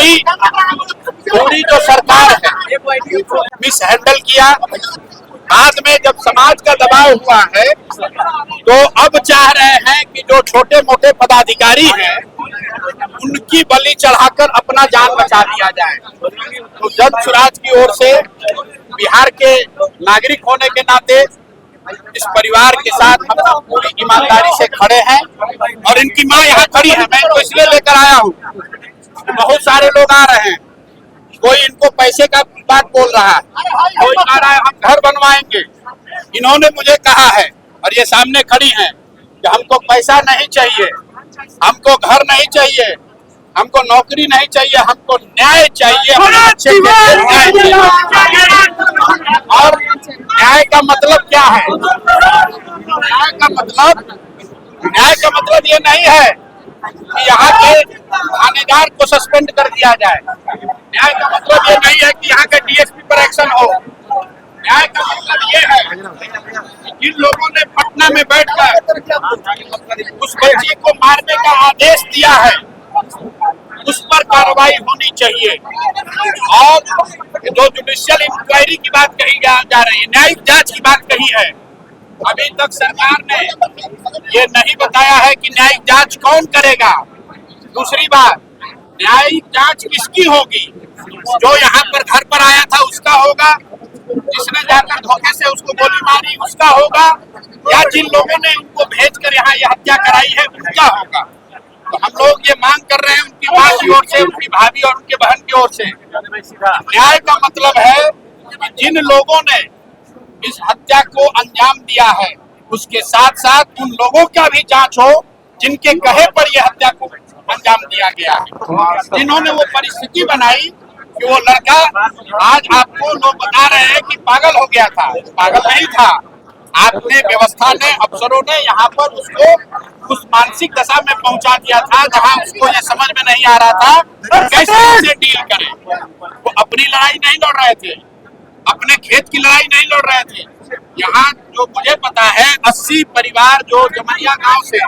पूरी जो सरकार है मिस हैंडल किया। बाद में जब समाज का दबाव हुआ है तो अब चाह रहे हैं कि जो छोटे मोटे पदाधिकारी हैं उनकी बलि चढ़ाकर अपना जान बचा लिया जाए। तो जन सुराज की ओर से बिहार के नागरिक होने के नाते इस परिवार के साथ हम सब पूरी ईमानदारी से खड़े हैं और इनकी मां यहाँ खड़ी है। मैं इनको इसलिए लेकर आया हूँ, बहुत सारे लोग आ रहे हैं, कोई इनको पैसे का बात बोल रहा है, कोई कह रहा है हम घर बनवाएंगे। इन्होंने मुझे कहा है और ये सामने खड़ी हैं कि हमको पैसा नहीं चाहिए, हमको घर नहीं चाहिए, हमको नौकरी नहीं चाहिए, हमको न्याय चाहिए। और न्याय का मतलब क्या है? न्याय का मतलब ये नहीं है कि यहाँ के थानेदार को सस्पेंड कर दिया जाए। न्याय का मतलब ये नहीं है कि यहाँ के डीएसपी पर एक्शन हो। न्याय का मतलब ये है कि जिन लोगों ने पटना में बैठकर उस बच्ची को मारने का आदेश दिया है उस पर कार्रवाई होनी चाहिए। और जो जुडिशियल इंक्वायरी की बात कही जा रही है, न्यायिक जांच की बात कही है, अभी तक सरकार ने ये नहीं बताया है कि न्यायिक जांच कौन करेगा। दूसरी बात, न्यायिक जांच किसकी होगी? जो यहाँ पर घर पर आया था उसका होगा, जिसने जाकर धोखे से उसको गोली मारी उसका होगा, या जिन लोगों ने उनको भेजकर यहाँ ये हत्या कराई है उनका होगा। तो हम लोग ये मांग कर रहे हैं उनकी मां की ओर से, उनकी भाभी और उनके बहन की ओर से, न्याय का मतलब है कि जिन लोगों ने इस हत्या को अंजाम दिया है उसके साथ साथ उन लोगों का भी जांच हो जिनके कहे पर यह हत्या को अंजाम दिया गया है। जिन्होंने वो परिस्थिति बनाई कि वो लड़का, आज आपको लोग बता रहे हैं कि पागल हो गया था, पागल नहीं था। आपने, व्यवस्था ने, अफसरों ने यहाँ पर उसको उस मानसिक दशा में पहुंचा दिया था जहाँ उसको ये समझ में नहीं आ रहा था कैसे उसे डील करें। वो अपनी लड़ाई नहीं लड़ रहे थे, अपने खेत की लड़ाई नहीं लड़ रहे थे। यहाँ जो मुझे पता है 80 परिवार जो जमनिया गांव से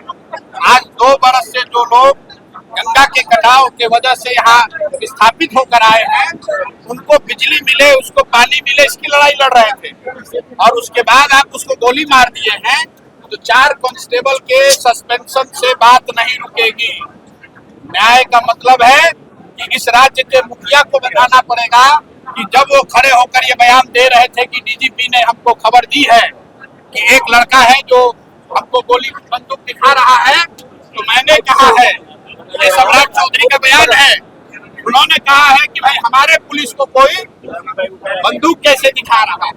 आज 2 बरस से जो लोग गंगा के कटाव के वजह से यहाँ विस्थापित होकर आए हैं, उनको बिजली मिले, उसको पानी मिले, इसकी लड़ाई लड़ रहे थे। और उसके बाद आप उसको गोली मार दिए हैं तो 4 कांस्टेबल के सस्पेंशन से बात नहीं रुकेगी। न्याय का मतलब है कि इस राज्य के मुखिया को बताना पड़ेगा कि जब वो खड़े होकर ये बयान दे रहे थे कि डीजीपी ने हमको खबर दी है कि एक लड़का है जो हमको गोली बंदूक दिखा रहा है, तो मैंने कहा है, ये सम्राट चौधरी का बयान है, उन्होंने कहा है कि भाई हमारे पुलिस को कोई बंदूक कैसे दिखा रहा है।